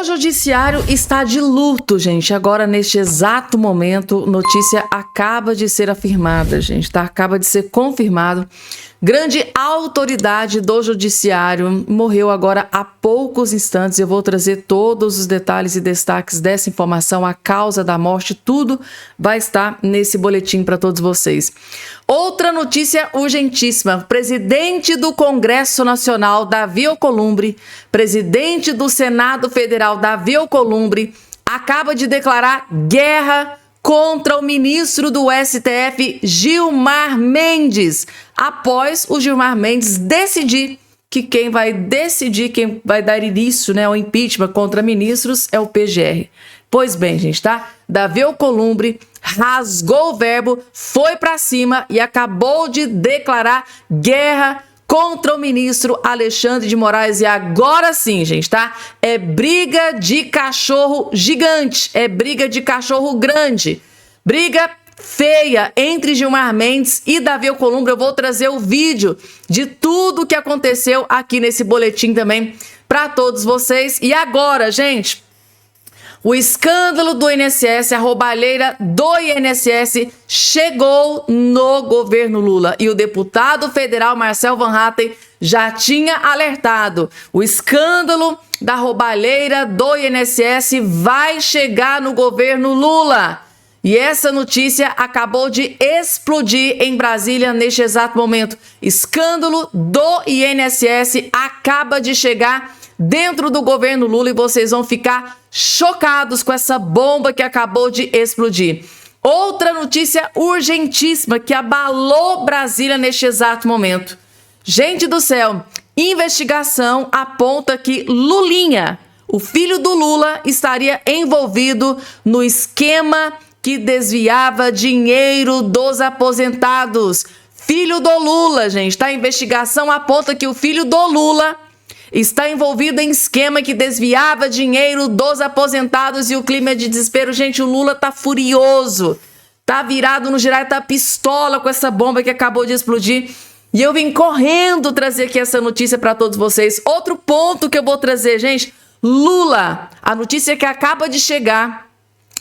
O judiciário está de luto, gente. Agora, neste exato momento, notícia acaba de ser afirmada, gente, tá? Acaba de ser confirmado. Grande autoridade do judiciário morreu agora há poucos instantes. Eu vou trazer todos os detalhes e destaques dessa informação, a causa da morte, tudo vai estar nesse boletim para todos vocês. Outra notícia urgentíssima. Presidente do Congresso Nacional, Davi Alcolumbre, presidente do Senado Federal, Davi Alcolumbre, acaba de declarar guerra contra o ministro do STF, Gilmar Mendes, após o Gilmar Mendes decidir que quem vai dar início, ao impeachment contra ministros é o PGR. Pois bem, gente, tá? Davi Alcolumbre rasgou o verbo, foi para cima e acabou de declarar guerra contra o ministro Alexandre de Moraes. E agora sim, gente, tá? É briga de cachorro gigante, é briga de cachorro grande, briga feia entre Gilmar Mendes e Davi Alcolumbre. Eu vou trazer o vídeo de tudo que aconteceu aqui nesse boletim também para todos vocês. E agora, gente, o escândalo do INSS, a roubalheira do INSS chegou no governo Lula e o deputado federal Marcel Van Hatten já tinha alertado. O escândalo da roubalheira do INSS vai chegar no governo Lula. E essa notícia acabou de explodir em Brasília neste exato momento. Escândalo do INSS acaba de chegar dentro do governo Lula e vocês vão ficar chocados com essa bomba que acabou de explodir. Outra notícia urgentíssima que abalou Brasília neste exato momento. Gente do céu, investigação aponta que Lulinha, o filho do Lula, estaria envolvido no esquema que desviava dinheiro dos aposentados. Filho do Lula, gente, tá? A investigação aponta que o filho do Lula está envolvido em esquema que desviava dinheiro dos aposentados e o clima é de desespero. Gente, o Lula tá furioso, tá virado no girar, tá pistola com essa bomba que acabou de explodir. E eu vim correndo trazer aqui essa notícia para todos vocês. Outro ponto que eu vou trazer, gente, Lula, a notícia que acaba de chegar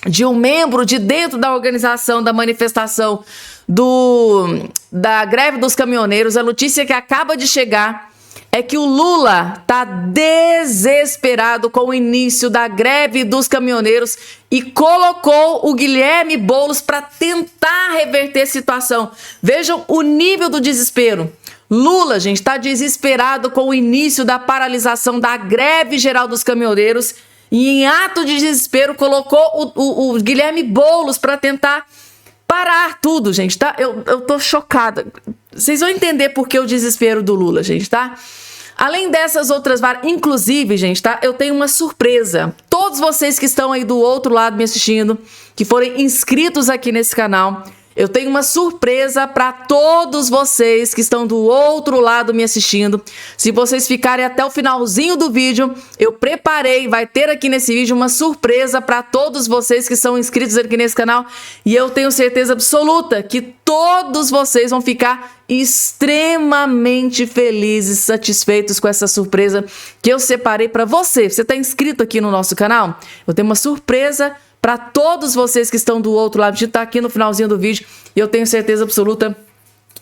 de um membro de dentro da organização da manifestação da greve dos caminhoneiros, a notícia que acaba de chegar é que o Lula está desesperado com o início da greve dos caminhoneiros e colocou o Guilherme Boulos para tentar reverter a situação. Vejam o nível do desespero. Lula, gente, está desesperado com o início da paralisação da greve geral dos caminhoneiros e, em ato de desespero, colocou o Guilherme Boulos para tentar parar tudo, gente, tá? Eu tô chocada. Vocês vão entender por que o desespero do Lula, gente, tá? Além dessas outras várias, inclusive, gente, tá? Eu tenho uma surpresa. Todos vocês que estão aí do outro lado me assistindo, que forem inscritos aqui nesse canal, eu tenho uma surpresa para todos vocês que estão do outro lado me assistindo. Se vocês ficarem até o finalzinho do vídeo, eu preparei, vai ter aqui nesse vídeo uma surpresa para todos vocês que são inscritos aqui nesse canal. E eu tenho certeza absoluta que todos vocês vão ficar extremamente felizes, satisfeitos com essa surpresa que eu separei para você. Você está inscrito aqui no nosso canal? Eu tenho uma surpresa para todos vocês que estão do outro lado, de estar aqui no finalzinho do vídeo, e eu tenho certeza absoluta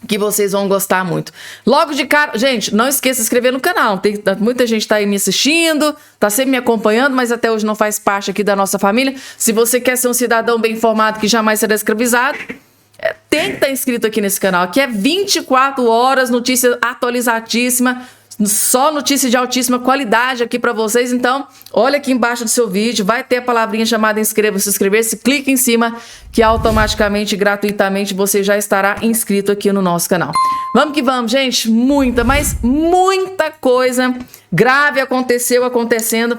que vocês vão gostar muito. Logo de cara, gente, não esqueça de se inscrever no canal. Muita gente está aí me assistindo, está sempre me acompanhando, mas até hoje não faz parte aqui da nossa família. Se você quer ser um cidadão bem informado que jamais será escravizado, tem que estar inscrito aqui nesse canal. Aqui é 24 horas, notícia atualizadíssima, só notícia de altíssima qualidade aqui para vocês. Então, olha aqui embaixo do seu vídeo, vai ter a palavrinha chamada inscreva-se, inscrever-se, clique em cima que automaticamente, gratuitamente, você já estará inscrito aqui no nosso canal. Vamos que vamos, gente, mas muita coisa grave acontecendo,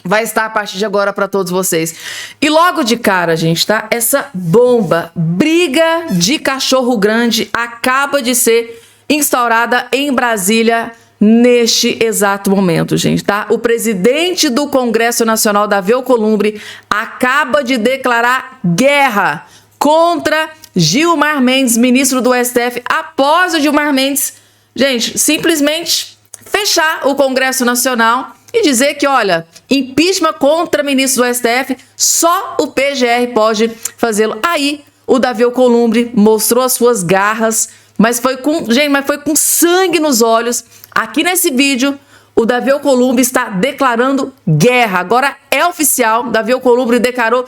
vai estar a partir de agora para todos vocês. E logo de cara, gente, tá? Essa bomba, briga de cachorro grande, acaba de ser instaurada em Brasília neste exato momento, gente, tá? O presidente do Congresso Nacional, Davi Alcolumbre, acaba de declarar guerra contra Gilmar Mendes, ministro do STF, após o Gilmar Mendes, gente, simplesmente fechar o Congresso Nacional e dizer que, olha, impeachment contra ministro do STF, só o PGR pode fazê-lo. Aí, o Davi Alcolumbre mostrou as suas garras, mas foi com sangue nos olhos. Aqui nesse vídeo, o Davi Alcolumbre está declarando guerra. Agora é oficial, Davi Alcolumbre declarou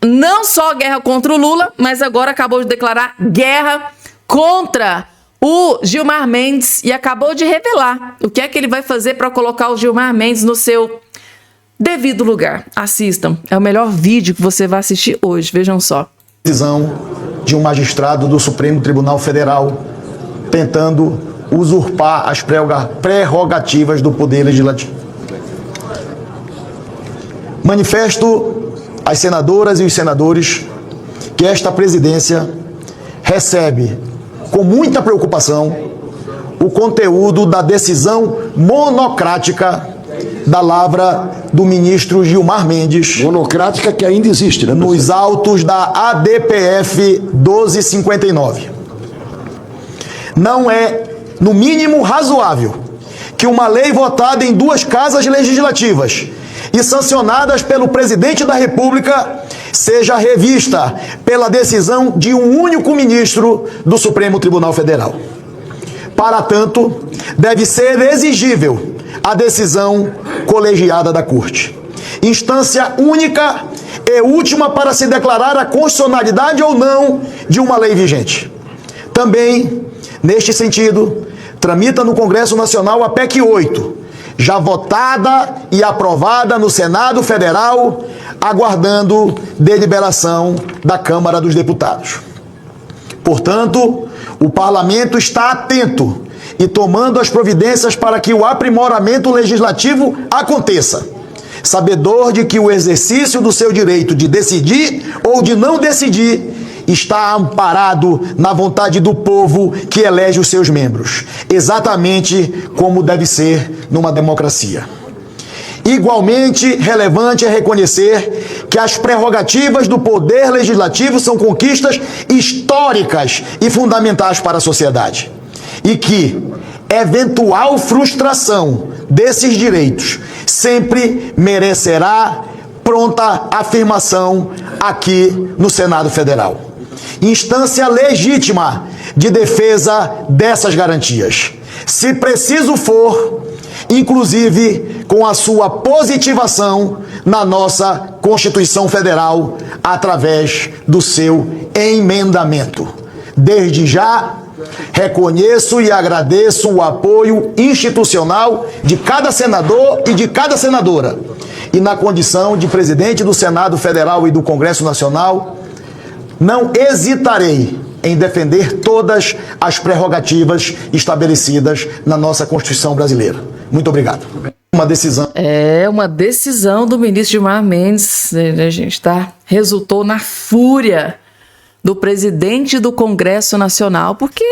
não só guerra contra o Lula, mas agora acabou de declarar guerra contra o Gilmar Mendes e acabou de revelar o que é que ele vai fazer para colocar o Gilmar Mendes no seu devido lugar. Assistam, é o melhor vídeo que você vai assistir hoje, vejam só. Decisão de um magistrado do Supremo Tribunal Federal tentando usurpar as prerrogativas do Poder Legislativo. Manifesto às senadoras e os senadores que esta presidência recebe com muita preocupação o conteúdo da decisão monocrática da lavra do ministro Gilmar Mendes. Monocrática que ainda existe, né? Nos autos da ADPF 1259. Não é, no mínimo, razoável que uma lei votada em duas casas legislativas e sancionadas pelo presidente da República seja revista pela decisão de um único ministro do Supremo Tribunal Federal. Para tanto, deve ser exigível a decisão colegiada da Corte, instância única e última para se declarar a constitucionalidade ou não de uma lei vigente. Também, neste sentido, tramita no Congresso Nacional a PEC 8, já votada e aprovada no Senado Federal, aguardando deliberação da Câmara dos Deputados. Portanto, o Parlamento está atento e tomando as providências para que o aprimoramento legislativo aconteça, sabedor de que o exercício do seu direito de decidir ou de não decidir está amparado na vontade do povo que elege os seus membros, exatamente como deve ser numa democracia. Igualmente relevante é reconhecer que as prerrogativas do poder legislativo são conquistas históricas e fundamentais para a sociedade, e que eventual frustração desses direitos sempre merecerá pronta afirmação aqui no Senado Federal. Instância legítima de defesa dessas garantias, se preciso for, inclusive com a sua positivação na nossa Constituição Federal através do seu emendamento. Desde já, reconheço e agradeço o apoio institucional de cada senador e de cada senadora. E na condição de presidente do Senado Federal e do Congresso Nacional, não hesitarei em defender todas as prerrogativas estabelecidas na nossa Constituição brasileira. Muito obrigado. Uma decisão do ministro Gilmar Mendes, né, gente, tá? Resultou na fúria do presidente do Congresso Nacional, porque,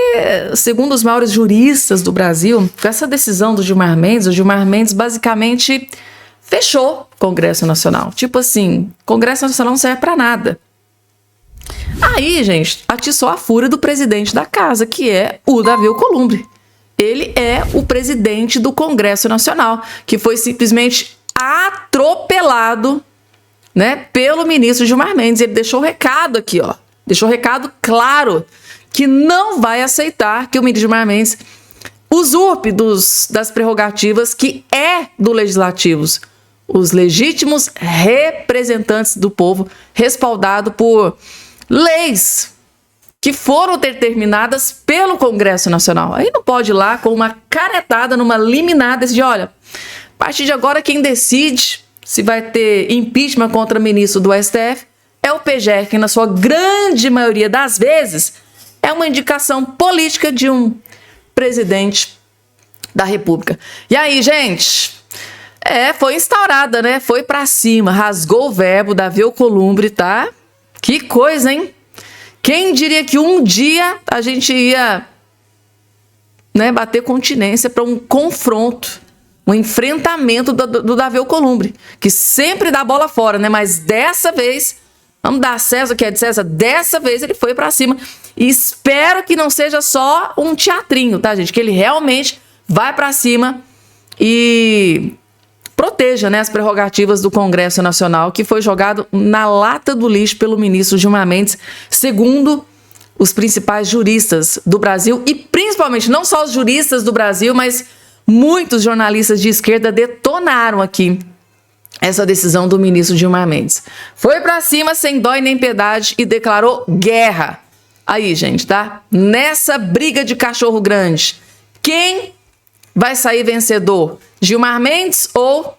segundo os maiores juristas do Brasil, com essa decisão do Gilmar Mendes, o Gilmar Mendes basicamente fechou o Congresso Nacional. Tipo assim, o Congresso Nacional não serve para nada. Aí, gente, atiçou a fúria do presidente da casa, que é o Davi Alcolumbre. Ele é o presidente do Congresso Nacional, que foi simplesmente atropelado, né, pelo ministro Gilmar Mendes. Ele deixou o recado aqui, ó. Deixou o recado claro que não vai aceitar que o ministro Gilmar Mendes usurpe das prerrogativas que é do Legislativo, os legítimos representantes do povo, respaldado por leis que foram determinadas pelo Congresso Nacional. Aí não pode ir lá com uma canetada numa liminar de olha, a partir de agora quem decide se vai ter impeachment contra ministro do STF é o PGR, que na sua grande maioria das vezes é uma indicação política de um presidente da República. E aí, gente, foi instaurada, né? Foi pra cima, rasgou o verbo, Davi Alcolumbre, tá? Que coisa, hein? Quem diria que um dia a gente ia, né, bater continência para um confronto, um enfrentamento do Davi Alcolumbre, que sempre dá bola fora, né? Mas dessa vez, vamos dar a César o que é de César, dessa vez ele foi para cima. E espero que não seja só um teatrinho, tá, gente? Que ele realmente vai para cima e proteja, né, as prerrogativas do Congresso Nacional, que foi jogado na lata do lixo pelo ministro Gilmar Mendes, segundo os principais juristas do Brasil e principalmente não só os juristas do Brasil, mas muitos jornalistas de esquerda detonaram aqui essa decisão do ministro Gilmar Mendes. Foi pra cima sem dó e nem piedade e declarou guerra. Aí, gente, tá? Nessa briga de cachorro grande, quem vai sair vencedor? Gilmar Mendes ou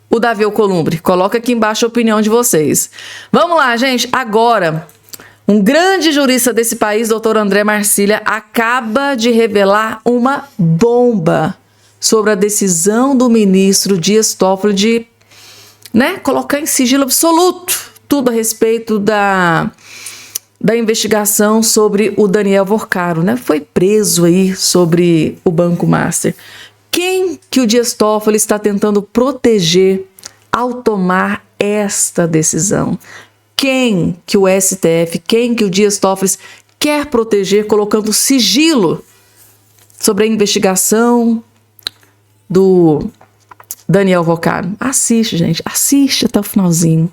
o Davi Alcolumbre? Coloca aqui embaixo a opinião de vocês. Vamos lá, gente. Agora, um grande jurista desse país, doutor André Marcília, acaba de revelar uma bomba sobre a decisão do ministro Dias Toffoli de, né, colocar em sigilo absoluto tudo a respeito da investigação sobre o Daniel Vorcaro, né? Foi preso aí sobre o Banco Master. Quem que o Dias Toffoli está tentando proteger ao tomar esta decisão? Quem que o STF, quem que o Dias Toffoli quer proteger colocando sigilo sobre a investigação do Daniel Vorcaro? Assiste, gente. Assiste até o finalzinho.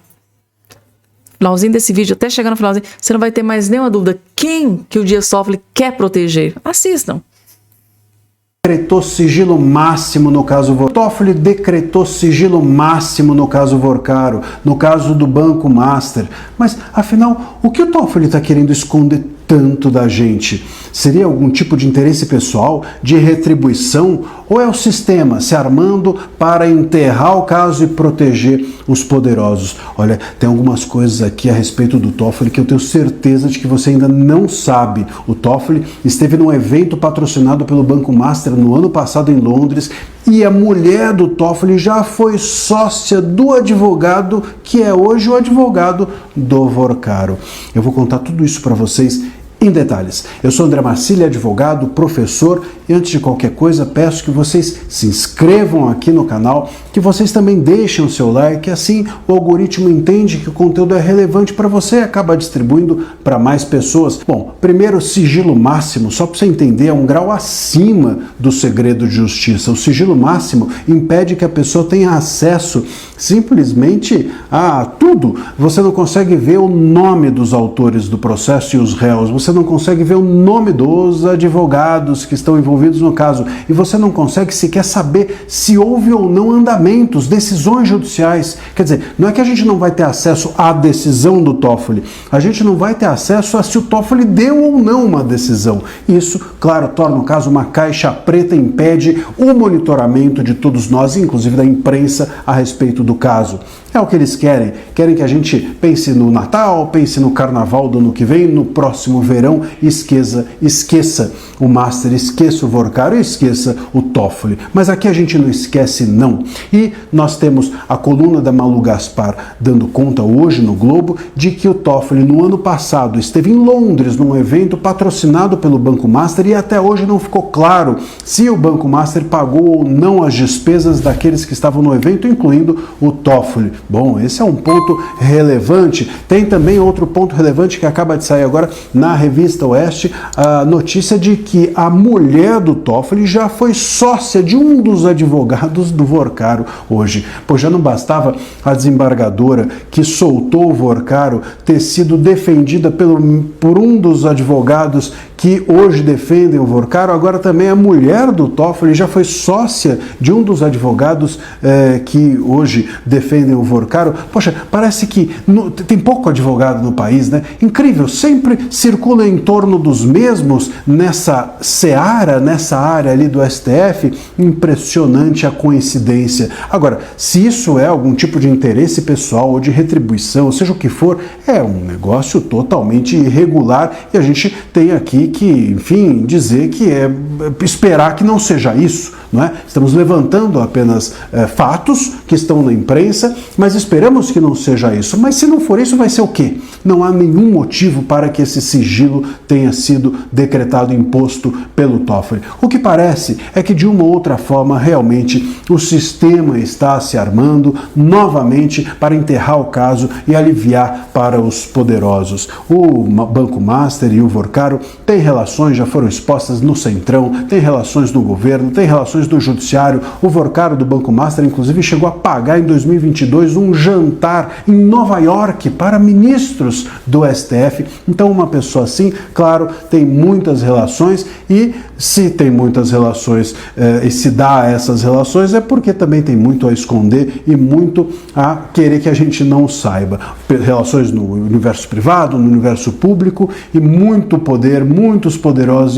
Finalzinho desse vídeo, até chegar no finalzinho, você não vai ter mais nenhuma dúvida. Quem que o Dias Toffoli quer proteger? Assistam. Decretou sigilo máximo no caso Vorcaro. Toffoli decretou sigilo máximo no caso Vorcaro, no caso do Banco Master. Mas, afinal, o que o Toffoli está querendo esconder tanto da gente? Seria algum tipo de interesse pessoal, de retribuição, ou é o sistema se armando para enterrar o caso e proteger os poderosos? Olha, tem algumas coisas aqui a respeito do Toffoli que eu tenho certeza de que você ainda não sabe. O Toffoli esteve num evento patrocinado pelo Banco Master no ano passado em Londres e a mulher do Toffoli já foi sócia do advogado que é hoje o advogado do Vorcaro. Eu vou contar tudo isso para vocês em detalhes. Eu sou André Marcília, advogado, professor, e antes de qualquer coisa peço que vocês se inscrevam aqui no canal, que vocês também deixem o seu like, assim o algoritmo entende que o conteúdo é relevante para você e acaba distribuindo para mais pessoas. Bom, primeiro, sigilo máximo, só para você entender, é um grau acima do segredo de justiça. O sigilo máximo impede que a pessoa tenha acesso simplesmente a tudo. Você não consegue ver o nome dos autores do processo e os réus, você não consegue ver o nome dos advogados que estão envolvidos no caso e você não consegue sequer saber se houve ou não andamentos, decisões judiciais. Quer dizer, não é que a gente não vai ter acesso à decisão do Toffoli, a gente não vai ter acesso a se o Toffoli deu ou não uma decisão. Isso, claro, torna o caso uma caixa preta e impede o monitoramento de todos nós, inclusive da imprensa, a respeito do caso. É o que eles querem. Querem que a gente pense no Natal, pense no Carnaval do ano que vem, no próximo verão, e esqueça o Master, esqueça o Vorcaro e esqueça o Toffoli. Mas aqui a gente não esquece, não. E nós temos a coluna da Malu Gaspar dando conta hoje no Globo de que o Toffoli no ano passado esteve em Londres num evento patrocinado pelo Banco Master e até hoje não ficou claro se o Banco Master pagou ou não as despesas daqueles que estavam no evento, incluindo o Toffoli. Bom, esse é um ponto relevante. Tem também outro ponto relevante que acaba de sair agora na revista Oeste, a notícia de que a mulher do Toffoli já foi sócia de um dos advogados do Vorcaro hoje. Pois já não bastava a desembargadora que soltou o Vorcaro ter sido defendida por um dos advogados que hoje defendem o Vorcaro, agora também a mulher do Toffoli já foi sócia de um dos advogados que hoje defendem o Vorcaro. Poxa, parece que tem pouco advogado no país, né? Incrível, sempre circula em torno dos mesmos nessa seara, nessa área ali do STF. Impressionante a coincidência. Agora, se isso é algum tipo de interesse pessoal ou de retribuição, ou seja o que for, é um negócio totalmente irregular e a gente tem aqui que, enfim, dizer que esperar que não seja isso, não é? Estamos levantando apenas fatos que estão na imprensa, mas esperamos que não seja isso. Mas se não for isso, vai ser o quê? Não há nenhum motivo para que esse sigilo tenha sido decretado e imposto pelo Toffoli. O que parece é que, de uma ou outra forma, realmente o sistema está se armando novamente para enterrar o caso e aliviar para os poderosos. O Banco Master e o Vorcaro têm relações, já foram expostas no Centrão, tem relações no governo, tem relações no judiciário. O Vorcaro do Banco Master, inclusive, chegou a pagar em 2022 um jantar em Nova York para ministros do STF. Então, uma pessoa assim, claro, tem muitas relações, e se tem muitas relações e se dá essas relações, é porque também tem muito a esconder e muito a querer que a gente não saiba. Relações no universo privado, no universo público, e muito poder, muitos poderosos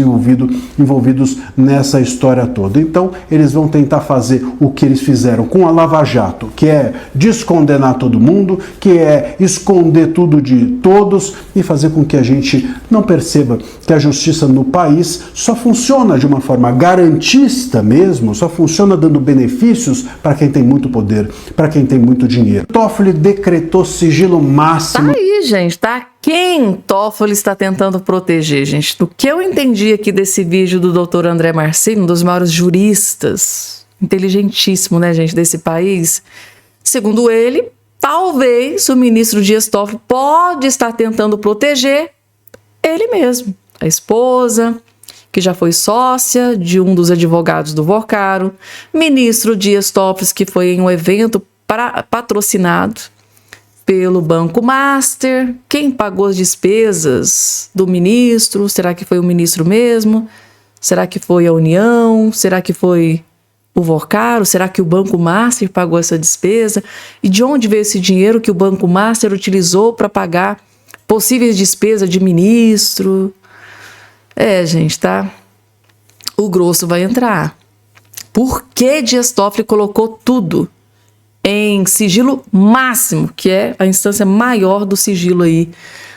envolvidos nessa história toda. Então, eles vão tentar fazer o que eles fizeram com a Lava Jato, que é descondenar todo mundo, que é esconder tudo de todos e fazer com que a gente não perceba que a justiça no país só funciona de uma forma garantista mesmo, só funciona dando benefícios para quem tem muito poder, para quem tem muito dinheiro. Toffoli decretou sigilo máximo. Tá aí, gente, tá? Quem Toffoli está tentando proteger, gente? Do que eu entendi aqui desse vídeo do Dr. André Marcilli, um dos maiores juristas, inteligentíssimo, né, gente, desse país, segundo ele, talvez o ministro Dias Toffoli pode estar tentando proteger ele mesmo, a esposa, que já foi sócia de um dos advogados do Vorcaro, ministro Dias Toffoli, que foi em um evento patrocinado pelo Banco Master. Quem pagou as despesas do ministro? Será que foi o ministro mesmo? Será que foi a União? Será que foi o Vorcaro? Será que o Banco Master pagou essa despesa? E de onde veio esse dinheiro que o Banco Master utilizou para pagar possíveis despesas de ministro? Gente, tá? O grosso vai entrar. Por que Dias Toffoli colocou tudo em sigilo máximo, que é a instância maior do sigilo aí,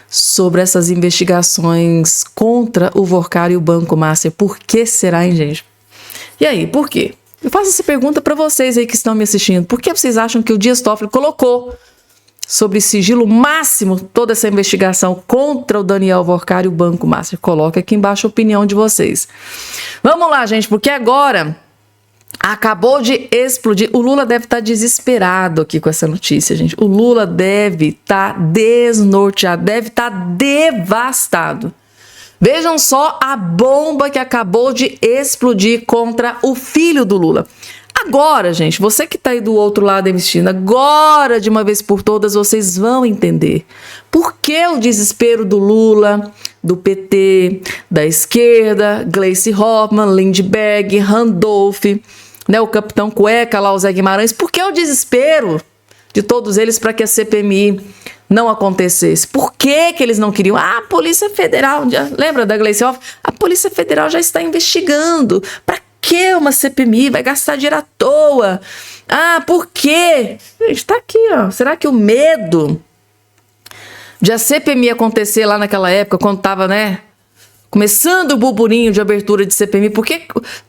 sobre essas investigações contra o Vorcaro e o Banco Master? Por que será, hein, gente? E aí, por quê? Eu faço essa pergunta para vocês aí que estão me assistindo. Por que vocês acham que o Dias Toffoli colocou sobre sigilo máximo toda essa investigação contra o Daniel Vorcaro e o Banco Master? Coloca aqui embaixo a opinião de vocês. Vamos lá, gente, porque agora acabou de explodir. O Lula deve estar desesperado aqui com essa notícia, gente. O Lula deve estar desnorteado, deve estar devastado. Vejam só a bomba que acabou de explodir contra o filho do Lula. Agora, gente, você que tá aí do outro lado investindo, agora, de uma vez por todas, vocês vão entender por que o desespero do Lula, do PT, da esquerda, Gleice Hoffmann, Lindbergh, Randolph, né, o Capitão Cueca lá, o Zé Guimarães. Por que o desespero de todos eles para que a CPMI não acontecesse? Por que eles não queriam? A Polícia Federal, lembra da Gleice Hoffmann? A Polícia Federal já está investigando. Para que uma CPMI? Vai gastar dinheiro à toa. Por quê? Gente, tá aqui, ó. Será que o medo de a CPMI acontecer lá naquela época, quando tava, né, começando o burburinho de abertura de CPMI,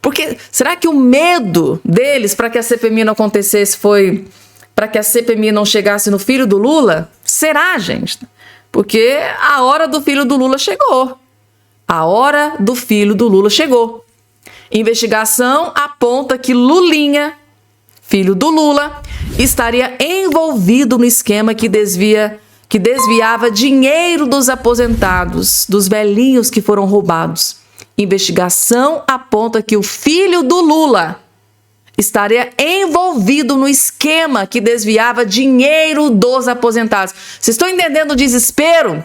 porque será que o medo deles para que a CPMI não acontecesse foi para que a CPMI não chegasse no filho do Lula? Será, gente? Porque a hora do filho do Lula chegou. A hora do filho do Lula chegou. Investigação aponta que Lulinha, filho do Lula, estaria envolvido no esquema que desviava dinheiro dos aposentados, dos velhinhos que foram roubados. Investigação aponta que o filho do Lula estaria envolvido no esquema que desviava dinheiro dos aposentados. Vocês estão entendendo o desespero?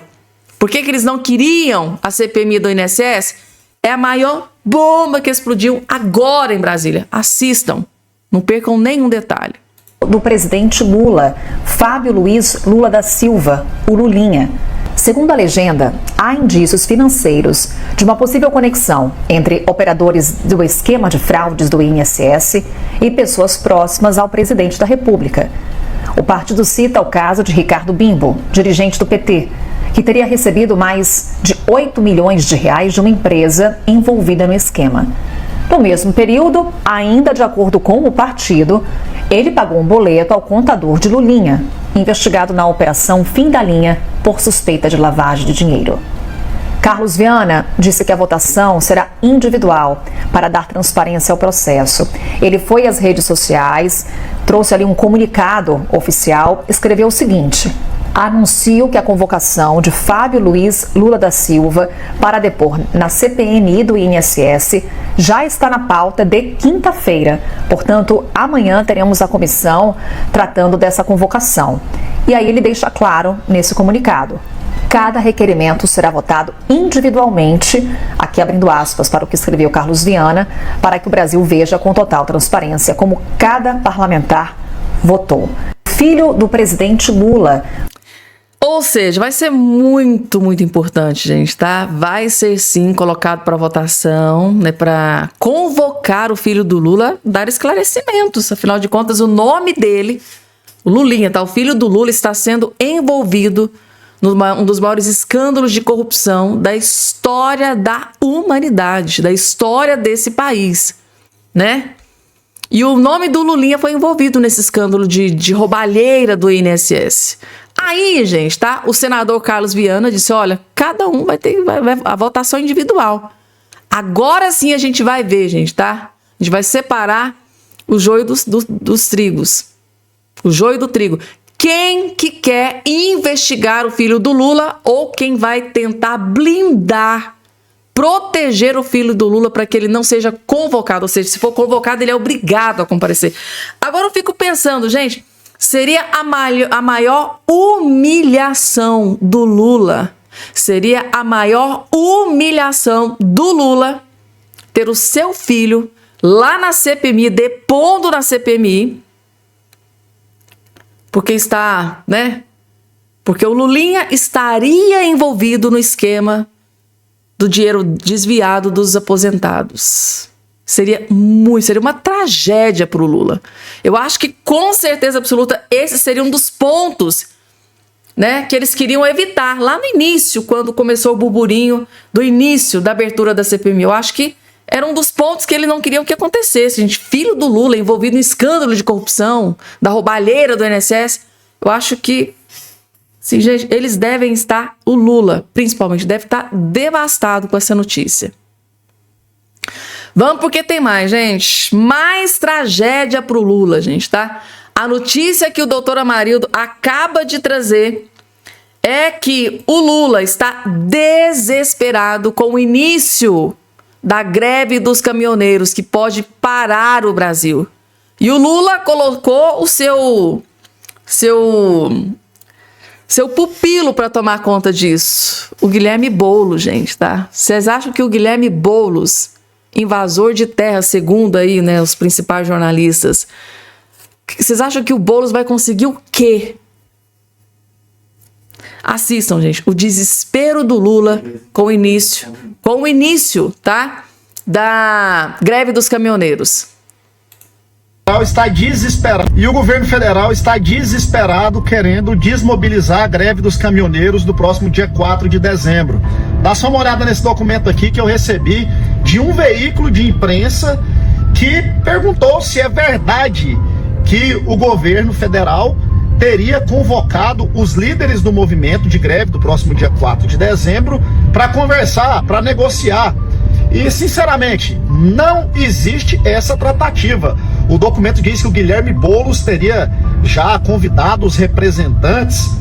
Por que eles não queriam a CPMI do INSS? É a maior bomba que explodiu agora em Brasília. Assistam, não percam nenhum detalhe. Do presidente Lula, Fábio Luiz Lula da Silva, o Lulinha. Segundo a legenda, há indícios financeiros de uma possível conexão entre operadores do esquema de fraudes do INSS e pessoas próximas ao presidente da República. O partido cita o caso de Ricardo Bimbo, dirigente do PT, que teria recebido mais de 8 milhões de reais de uma empresa envolvida no esquema. No mesmo período, ainda de acordo com o partido, ele pagou um boleto ao contador de Lulinha, investigado na Operação Fim da Linha por suspeita de lavagem de dinheiro. Carlos Viana disse que a votação será individual para dar transparência ao processo. Ele foi às redes sociais, trouxe ali um comunicado oficial, escreveu o seguinte: Anuncio que a convocação de Fábio Luiz Lula da Silva para depor na CPMI do INSS já está na pauta de quinta-feira. Portanto, amanhã teremos a comissão tratando dessa convocação. E aí ele deixa claro nesse comunicado: cada requerimento será votado individualmente, aqui abrindo aspas para o que escreveu Carlos Viana, para que o Brasil veja com total transparência como cada parlamentar votou. Filho do presidente Lula. Ou seja, vai ser muito, muito importante, gente, tá? Vai ser sim colocado para votação, né, para convocar o filho do Lula, dar esclarecimentos. Afinal de contas, o nome dele, o Lulinha, tá? O filho do Lula está sendo envolvido num dos maiores escândalos de corrupção da história da humanidade, da história desse país, né? E o nome do Lulinha foi envolvido nesse escândalo de roubalheira do INSS. Aí, gente, tá? O senador Carlos Viana disse: olha, cada um vai ter a votação individual. Agora sim a gente vai ver, gente, tá? A gente vai separar o joio dos trigos. O joio do trigo. Quem que quer investigar o filho do Lula ou quem vai tentar blindar, proteger o filho do Lula para que ele não seja convocado. Ou seja, se for convocado, ele é obrigado a comparecer. Agora eu fico pensando, gente, seria a maior humilhação do Lula, seria a maior humilhação do Lula ter o seu filho lá na CPMI, depondo na CPMI, porque está, né? Porque o Lulinha estaria envolvido no esquema do dinheiro desviado dos aposentados. Seria uma tragédia para o Lula. Eu acho que, com certeza absoluta, esse seria um dos pontos, né, que eles queriam evitar lá no início, quando começou o burburinho do início da abertura da CPMI. Eu acho que era um dos pontos que eles não queriam que acontecesse. Gente, filho do Lula envolvido em escândalo de corrupção, da roubalheira do INSS. Eu acho que, sim, gente, eles devem estar, o Lula, principalmente, deve estar devastado com essa notícia. Vamos porque tem mais, gente. Mais tragédia pro Lula, gente, tá? A notícia que o doutor Amarildo acaba de trazer é que o Lula está desesperado com o início da greve dos caminhoneiros, que pode parar o Brasil. E o Lula colocou o seu pupilo para tomar conta disso. O Guilherme Boulos, gente, tá? Vocês acham que o Guilherme Boulos, invasor de terra, segundo aí, né, os principais jornalistas, vocês acham que o Boulos vai conseguir o quê? Assistam, gente, o desespero do Lula com o início, tá, da greve dos caminhoneiros. Está desesperado. E o governo federal está desesperado, querendo desmobilizar a greve dos caminhoneiros do próximo dia 4 de dezembro. Dá só uma olhada nesse documento aqui que eu recebi de um veículo de imprensa que perguntou se é verdade que o governo federal teria convocado os líderes do movimento de greve do próximo dia 4 de dezembro para conversar, para negociar. E, sinceramente, não existe essa tratativa. O documento diz que o Guilherme Boulos teria já convidado os representantes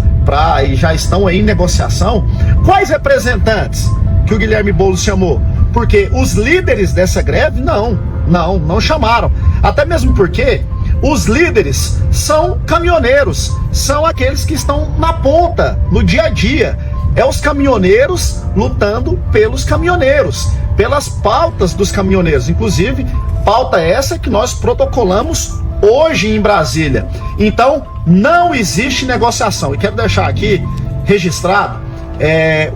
e já estão aí em negociação. Quais representantes que o Guilherme Boulos chamou? Porque os líderes dessa greve, não chamaram. Até mesmo porque os líderes são caminhoneiros, são aqueles que estão na ponta, no dia a dia. É os caminhoneiros lutando pelos caminhoneiros, pelas pautas dos caminhoneiros. Inclusive, pauta essa que nós protocolamos hoje em Brasília. Então, não existe negociação. E quero deixar aqui registrado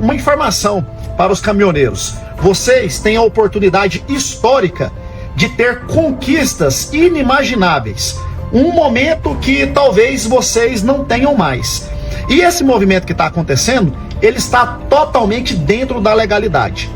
uma informação para os caminhoneiros. Vocês têm a oportunidade histórica de ter conquistas inimagináveis. Um momento que talvez vocês não tenham mais. E esse movimento que está acontecendo, ele está totalmente dentro da legalidade.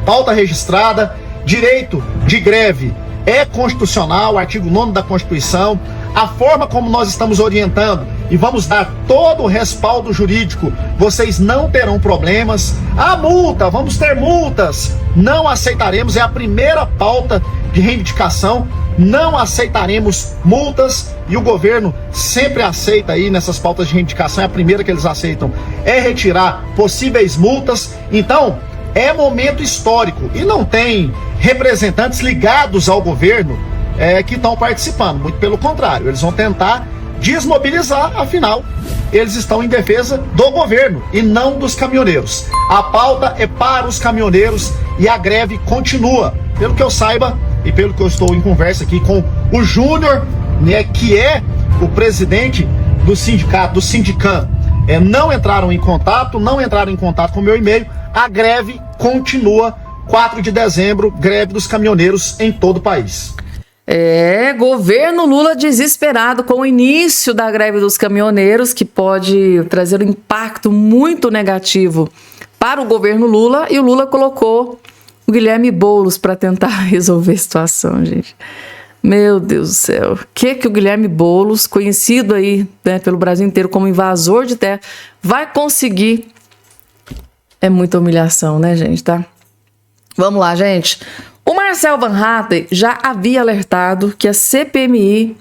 Pauta registrada, direito de greve é constitucional, artigo 9º da Constituição. A forma como nós estamos orientando e vamos dar todo o respaldo jurídico, vocês não terão problemas. A multa, vamos ter multas, não aceitaremos, é a primeira pauta de reivindicação não aceitaremos multas, e o governo sempre aceita aí nessas pautas de reivindicação, é a primeira que eles aceitam, é retirar possíveis multas. Então, é momento histórico e não tem representantes ligados ao governo que estão participando, muito pelo contrário, eles vão tentar desmobilizar, afinal, eles estão em defesa do governo e não dos caminhoneiros. A pauta é para os caminhoneiros e a greve continua. Pelo que eu saiba e pelo que eu estou em conversa aqui com o Júnior, né, que é o presidente do sindicato, do Sindican, não entraram em contato com o meu e-mail. A greve continua, 4 de dezembro, greve dos caminhoneiros em todo o país. Governo Lula desesperado com o início da greve dos caminhoneiros, que pode trazer um impacto muito negativo para o governo Lula, e o Lula colocou o Guilherme Boulos para tentar resolver a situação, gente. Meu Deus do céu. O que o Guilherme Boulos, conhecido aí, né, pelo Brasil inteiro como invasor de terra, vai conseguir? É muita humilhação, né, gente, tá? Vamos lá, gente. O Marcel Van Hatten já havia alertado que a CPMI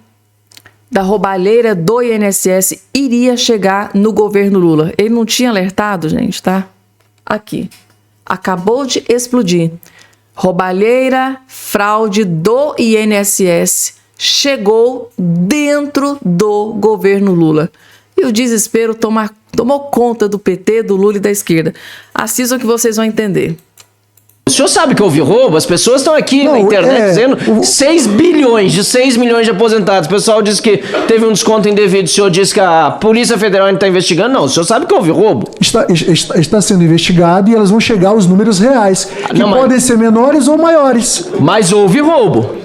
da roubalheira do INSS iria chegar no governo Lula. Ele não tinha alertado, gente, tá? Aqui. Acabou de explodir. Roubalheira, fraude do INSS chegou dentro do governo Lula. E o desespero tomou conta do PT, do Lula e da esquerda. Assistam que vocês vão entender. O senhor sabe que houve roubo? As pessoas estão aqui na internet dizendo 6 bilhões de 6 milhões de aposentados. O pessoal diz que teve um desconto indevido. O senhor diz que a Polícia Federal ainda está investigando. Não, o senhor sabe que houve roubo. Está sendo investigado e elas vão chegar aos números reais, que podem ser menores ou maiores. Mas houve roubo.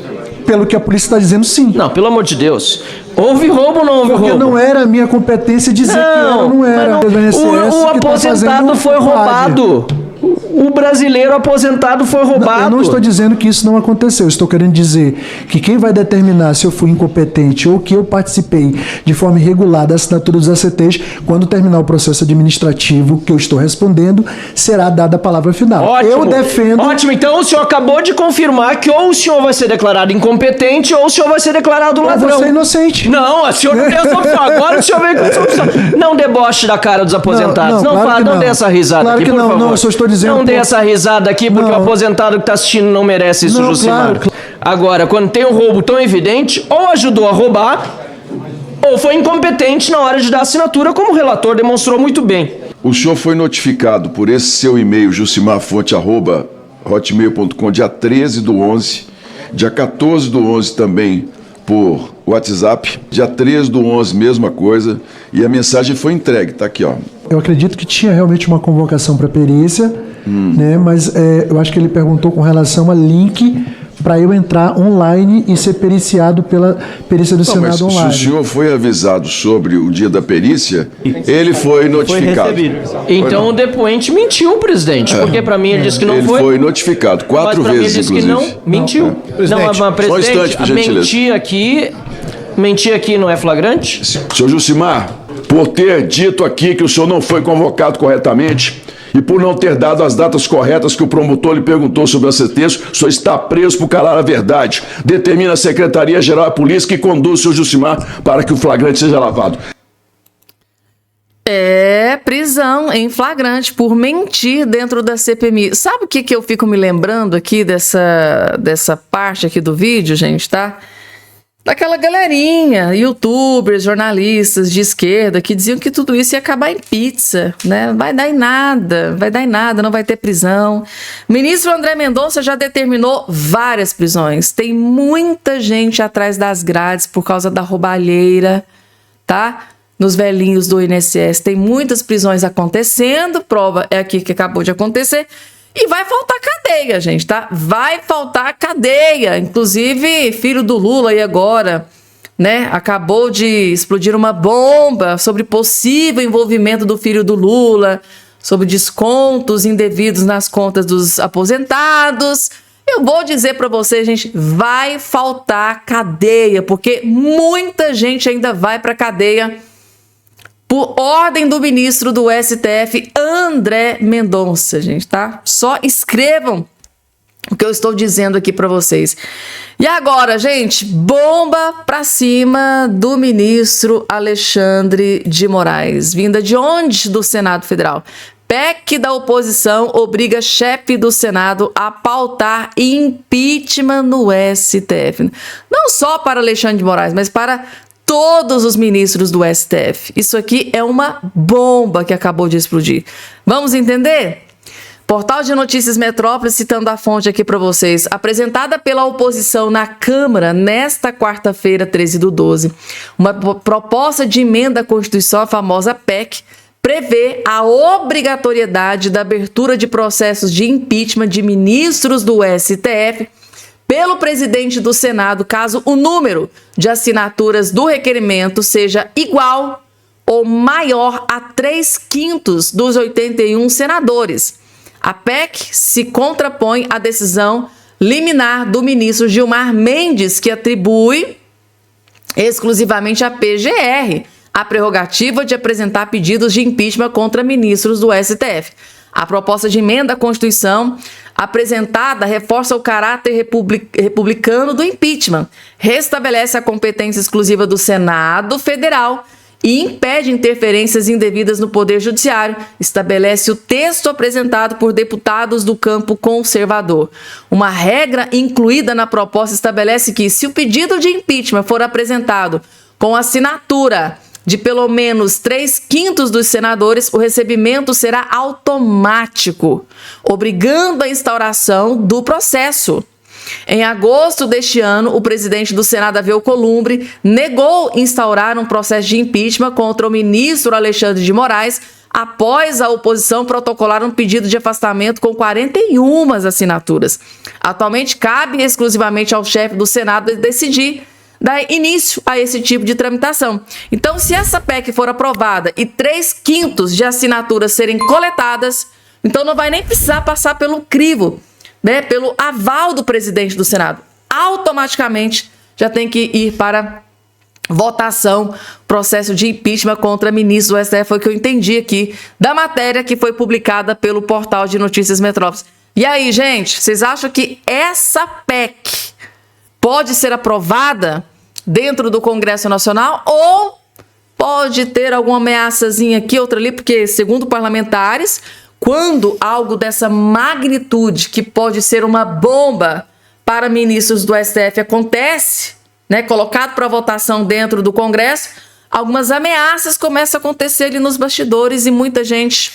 Pelo que a polícia está dizendo, sim. Não, pelo amor de Deus. Houve roubo ou não houve roubo? Porque não era a minha competência dizer que era ou não era. O aposentado foi roubado. O brasileiro aposentado foi roubado. Eu não estou dizendo que isso não aconteceu. Eu estou querendo dizer que quem vai determinar se eu fui incompetente ou que eu participei de forma irregular da assinatura dos ACTs, quando terminar o processo administrativo que eu estou respondendo, será dada a palavra final. Ótimo. Eu defendo... Ótimo. Então o senhor acabou de confirmar que ou o senhor vai ser declarado incompetente ou o senhor vai ser declarado ladrão. Ou você é inocente. Não, o senhor não tem essa opção. Agora o senhor vem com essa opção. Não deboche da cara dos aposentados. Não dê essa risada claro aqui, que por não, favor. não, eu só estou dizendo... Não dê essa risada aqui, porque o aposentado que está assistindo não merece isso, Jucimar. Claro. Agora, quando tem um roubo tão evidente, ou ajudou a roubar, ou foi incompetente na hora de dar assinatura, como o relator demonstrou muito bem. O senhor foi notificado por esse seu e-mail, jucimarfonte@hotmail.com, dia 13/11, dia 14/11 também por WhatsApp, dia 13/11, mesma coisa, e a mensagem foi entregue, tá aqui, ó. Eu acredito que tinha realmente uma convocação para perícia, né? Mas eu acho que ele perguntou com relação a link para eu entrar online e ser periciado pela perícia do Senado online. Se o senhor foi avisado sobre o dia da perícia, ele foi notificado. Então o depoente mentiu, presidente, porque para mim ele disse que não foi. Ele foi notificado 4 vezes, ele disse inclusive. Que não mentiu. Presidente, não, mas, só um instante, por gentileza. Mentir aqui não é flagrante? Senhor Jucimar, por ter dito aqui que o senhor não foi convocado corretamente e por não ter dado as datas corretas que o promotor lhe perguntou sobre o ACTs, o senhor está preso por calar a verdade. Determina a Secretaria-Geral da Polícia que conduz o senhor Jucimar para que o flagrante seja lavado. Prisão em flagrante por mentir dentro da CPMI. Sabe o que eu fico me lembrando aqui dessa parte aqui do vídeo, gente, tá? Daquela galerinha, youtubers, jornalistas de esquerda, que diziam que tudo isso ia acabar em pizza, né? Vai dar em nada, não vai ter prisão. O ministro André Mendonça já determinou várias prisões. Tem muita gente atrás das grades por causa da roubalheira, tá? Nos velhinhos do INSS. Tem muitas prisões acontecendo, prova é aqui que acabou de acontecer. E vai faltar cadeia, gente, tá? Vai faltar cadeia. Inclusive, filho do Lula aí agora, né? Acabou de explodir uma bomba sobre possível envolvimento do filho do Lula, sobre descontos indevidos nas contas dos aposentados. Eu vou dizer para vocês, gente, vai faltar cadeia, porque muita gente ainda vai para cadeia por ordem do ministro do STF, André Mendonça, gente, tá? Só escrevam o que eu estou dizendo aqui para vocês. E agora, gente, bomba para cima do ministro Alexandre de Moraes. Vinda de onde? Do Senado Federal. PEC da oposição obriga chefe do Senado a pautar impeachment no STF. Não só para Alexandre de Moraes, mas para todos os ministros do STF. Isso aqui é uma bomba que acabou de explodir. Vamos entender? Portal de Notícias Metrópole, citando a fonte aqui para vocês, apresentada pela oposição na Câmara nesta quarta-feira, 13/12, uma proposta de emenda à Constituição, a famosa PEC, prevê a obrigatoriedade da abertura de processos de impeachment de ministros do STF pelo presidente do Senado, caso o número de assinaturas do requerimento seja igual ou maior a 3/5 dos 81 senadores. A PEC se contrapõe à decisão liminar do ministro Gilmar Mendes, que atribui exclusivamente à PGR a prerrogativa de apresentar pedidos de impeachment contra ministros do STF. A proposta de emenda à Constituição apresentada reforça o caráter republicano do impeachment, restabelece a competência exclusiva do Senado Federal e impede interferências indevidas no Poder Judiciário, estabelece o texto apresentado por deputados do campo conservador. Uma regra incluída na proposta estabelece que, se o pedido de impeachment for apresentado com assinatura de pelo menos 3/5 dos senadores, o recebimento será automático, obrigando a instauração do processo. Em agosto deste ano, o presidente do Senado, Davi Alcolumbre, negou instaurar um processo de impeachment contra o ministro Alexandre de Moraes após a oposição protocolar um pedido de afastamento com 41 assinaturas. Atualmente, cabe exclusivamente ao chefe do Senado decidir dar início a esse tipo de tramitação. Então, se essa PEC for aprovada e 3/5 de assinaturas serem coletadas, então não vai nem precisar passar pelo crivo, né, pelo aval do presidente do Senado. Automaticamente já tem que ir para votação, processo de impeachment contra ministro do STF, foi o que eu entendi aqui da matéria que foi publicada pelo Portal de Notícias Metrópoles. E aí, gente, vocês acham que essa PEC pode ser aprovada dentro do Congresso Nacional ou pode ter alguma ameaçazinha aqui, outra ali? Porque, segundo parlamentares, quando algo dessa magnitude, que pode ser uma bomba para ministros do STF, acontece, né, colocado para votação dentro do Congresso, algumas ameaças começam a acontecer ali nos bastidores e muita gente,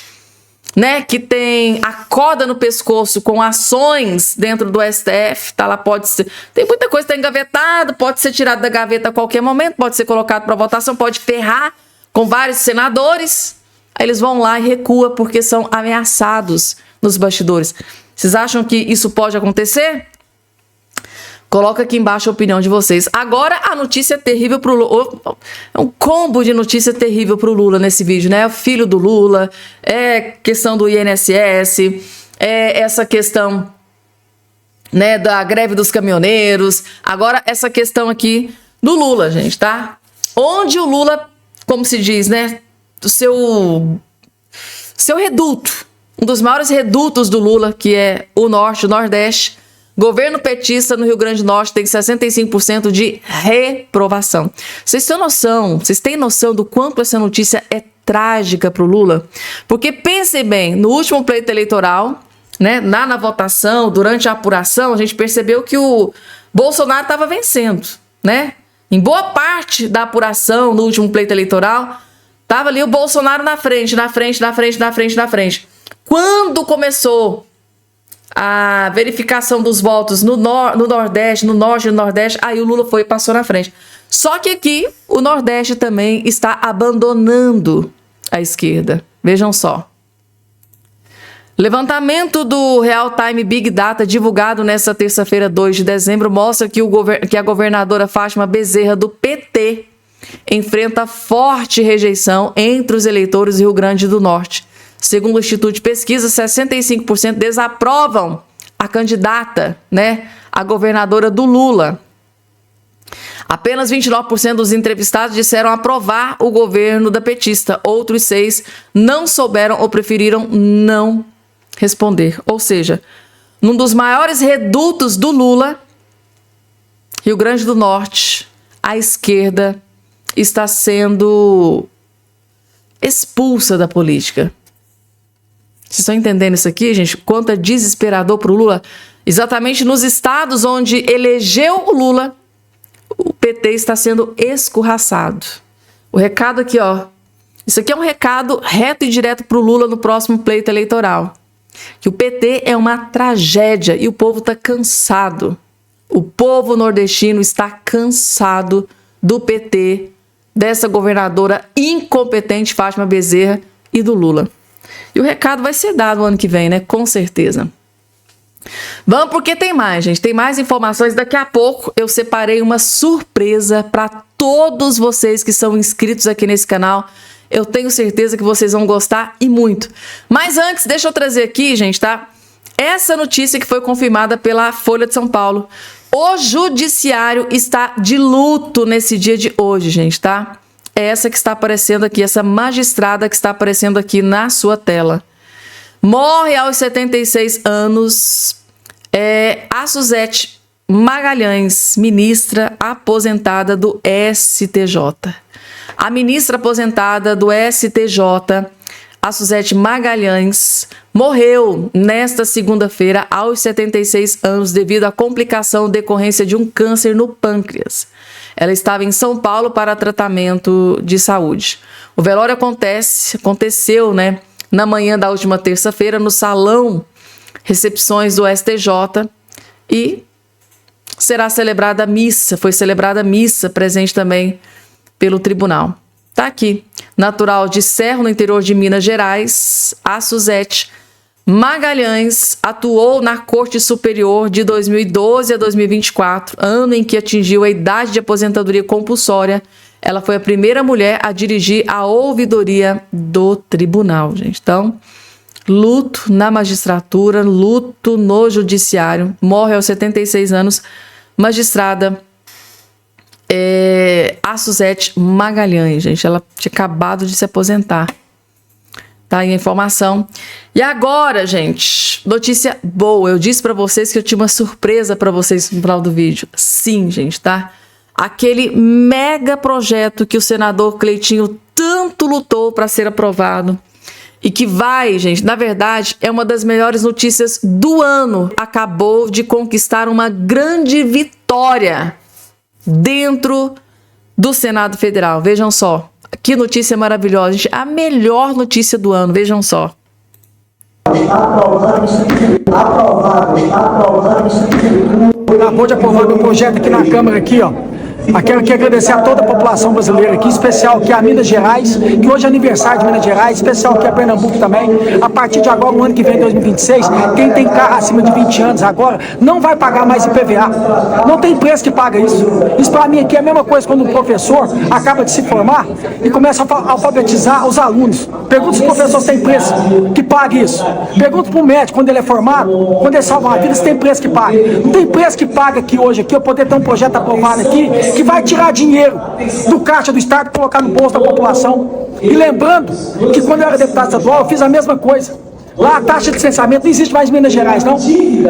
né, que tem a corda no pescoço com ações dentro do STF, tá lá, pode ser, tem muita coisa que está engavetada, pode ser tirado da gaveta a qualquer momento, pode ser colocado para votação, pode ferrar com vários senadores. Aí eles vão lá e recuam porque são ameaçados nos bastidores. Vocês acham que isso pode acontecer? Coloca aqui embaixo a opinião de vocês. Agora a notícia terrível pro Lula. É um combo de notícia terrível pro Lula nesse vídeo, né? O filho do Lula, é questão do INSS, é essa questão, né, da greve dos caminhoneiros. Agora essa questão aqui do Lula, gente, tá? Onde o Lula, como se diz, né, do seu reduto, um dos maiores redutos do Lula, que é o Norte, o Nordeste, governo petista no Rio Grande do Norte tem 65% de reprovação. Vocês têm noção do quanto essa notícia é trágica para o Lula? Porque pensem bem, no último pleito eleitoral, né, na votação, durante a apuração, a gente percebeu que o Bolsonaro estava vencendo, né? Em boa parte da apuração, no último pleito eleitoral, estava ali o Bolsonaro na frente. Quando começou a verificação dos votos no Nordeste, no Norte e no Nordeste, aí o Lula foi e passou na frente. Só que aqui o Nordeste também está abandonando a esquerda. Vejam só. Levantamento do Real Time Big Data divulgado nesta terça-feira, 2 de dezembro, mostra que a governadora Fátima Bezerra, do PT, enfrenta forte rejeição entre os eleitores do Rio Grande do Norte. Segundo o Instituto de Pesquisa, 65% desaprovam a candidata, né, a governadora do Lula. Apenas 29% dos entrevistados disseram aprovar o governo da petista. Outros 6% não souberam ou preferiram não responder. Ou seja, num dos maiores redutos do Lula, Rio Grande do Norte, a esquerda está sendo expulsa da política. Vocês estão entendendo isso aqui, gente? Quanto é desesperador para o Lula? Exatamente nos estados onde elegeu o Lula, o PT está sendo escorraçado. O recado aqui, ó. Isso aqui é um recado reto e direto para o Lula no próximo pleito eleitoral. Que o PT é uma tragédia e o povo está cansado. O povo nordestino está cansado do PT, dessa governadora incompetente Fátima Bezerra e do Lula. E o recado vai ser dado no ano que vem, né? Com certeza. Vamos porque tem mais, gente. Tem mais informações. Daqui a pouco eu separei uma surpresa para todos vocês que são inscritos aqui nesse canal. Eu tenho certeza que vocês vão gostar e muito. Mas antes, deixa eu trazer aqui, gente, tá? Essa notícia que foi confirmada pela Folha de São Paulo. O judiciário está de luto nesse dia de hoje, gente, tá? É essa que está aparecendo aqui, essa magistrada que está aparecendo aqui na sua tela. Morre aos 76 anos a Suzete Magalhães, ministra aposentada do STJ. A ministra aposentada do STJ, a Suzete Magalhães, morreu nesta segunda-feira aos 76 anos devido à complicação decorrência de um câncer no pâncreas. Ela estava em São Paulo para tratamento de saúde. O velório aconteceu, né, na manhã da última terça-feira no Salão Recepções do STJ e será celebrada a missa. Foi celebrada a missa, presente também pelo tribunal. Tá aqui. Natural de Serra, no interior de Minas Gerais, a Suzete Magalhães atuou na Corte Superior de 2012 a 2024, ano em que atingiu a idade de aposentadoria compulsória. Ela foi a primeira mulher a dirigir a ouvidoria do tribunal, gente. Então, luto na magistratura, luto no judiciário. Morre aos 76 anos, magistrada a Suzete Magalhães, gente. Ela tinha acabado de se aposentar. Tá aí a informação. E agora, gente, notícia boa. Eu disse pra vocês que eu tinha uma surpresa pra vocês no final do vídeo. Sim, gente, tá? Aquele mega projeto que o senador Cleitinho tanto lutou para ser aprovado e que vai, gente, na verdade, é uma das melhores notícias do ano. Acabou de conquistar uma grande vitória dentro do Senado Federal. Vejam só. Que notícia maravilhosa, gente. A melhor notícia do ano. Vejam só. Acabou de aprovar um projeto aqui na Câmara, aqui, ó. Quero aqui agradecer a toda a população brasileira aqui, especial aqui a Minas Gerais, que hoje é aniversário de Minas Gerais, especial aqui a Pernambuco também. A partir de agora, no ano que vem, 2026, quem tem carro acima de 20 anos agora, não vai pagar mais IPVA. Não tem preço que paga isso. Isso para mim aqui é a mesma coisa quando um professor acaba de se formar e começa a alfabetizar os alunos. Pergunta se o professor tem preço que paga isso. Pergunta para o médico, quando ele é formado, quando ele salva uma vida, se tem preço que paga. Não tem preço que paga aqui hoje, aqui eu poder ter um projeto aprovado aqui, que vai tirar dinheiro do caixa do Estado e colocar no bolso da população. E lembrando que quando eu era deputado estadual, eu fiz a mesma coisa. Lá a taxa de licenciamento não existe mais em Minas Gerais, não.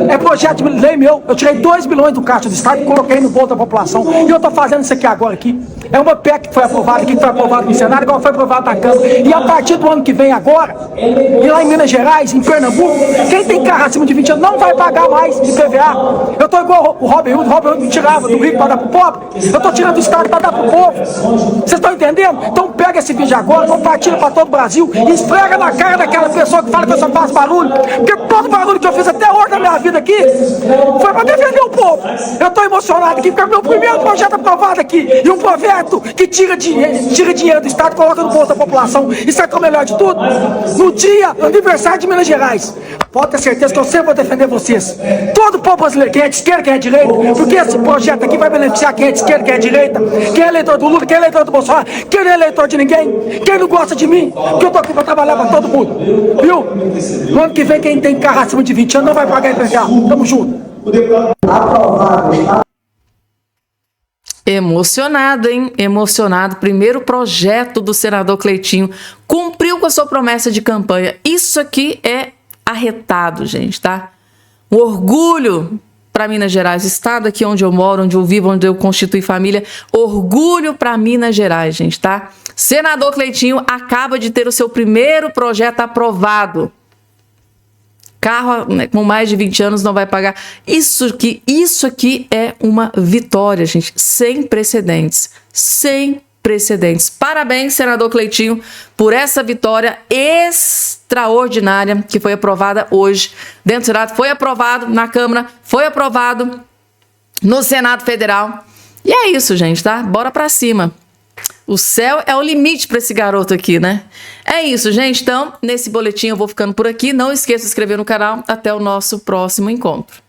É projeto de lei meu. Eu tirei 2 bilhões do caixa do Estado e coloquei no bolso da população. E eu estou fazendo isso aqui agora aqui. É uma PEC que foi aprovada aqui, que foi aprovada no Senado, igual foi aprovada na Câmara. E a partir do ano que vem agora, e lá em Minas Gerais, em Pernambuco, quem tem carro acima de 20 anos não vai pagar mais IPVA. Eu estou igual o Robin Hood tirava do rico para dar pro pobre. Eu estou tirando do Estado para dar pro povo. Vocês estão entendendo? Então pega esse vídeo agora, compartilha para todo o Brasil e esfrega na cara daquela pessoa que fala que eu só faço barulho. Porque todo barulho que eu fiz até hoje na minha vida aqui foi para defender o povo. Eu estou emocionado aqui porque é o meu primeiro projeto aprovado aqui. E um projeto que tira dinheiro do Estado e coloca no bolso da população. Isso é que é o melhor de tudo. No dia do aniversário de Minas Gerais, pode ter certeza que eu sempre vou defender vocês. Todo o povo brasileiro, quem é de esquerda, quem é de direita, porque esse projeto aqui vai beneficiar quem é de esquerda, quem é de direita, quem é eleitor do Lula, quem é eleitor do Bolsonaro, quem não é eleitor de ninguém, quem não gosta de mim, porque eu tô aqui para trabalhar para todo mundo. Viu? No ano que vem, quem tem carro acima de 20 anos não vai pagar IPVA. Tamo junto. Emocionado, hein? Emocionado. Primeiro projeto do senador Cleitinho cumpriu com a sua promessa de campanha. Isso aqui é arretado, gente, tá? Um orgulho para Minas Gerais, o estado aqui onde eu moro, onde eu vivo, onde eu constitui família. Orgulho para Minas Gerais, gente, tá? Senador Cleitinho acaba de ter o seu primeiro projeto aprovado. Carro, né, com mais de 20 anos não vai pagar. Isso aqui é uma vitória, gente, sem precedentes. Sem precedentes. Parabéns, senador Cleitinho, por essa vitória extraordinária que foi aprovada hoje dentro do Senado. Foi aprovado na Câmara, foi aprovado no Senado Federal. E é isso, gente, tá? Bora pra cima. O céu é o limite para esse garoto aqui, né? É isso, gente. Então, nesse boletim eu vou ficando por aqui. Não esqueça de se inscrever no canal. Até o nosso próximo encontro.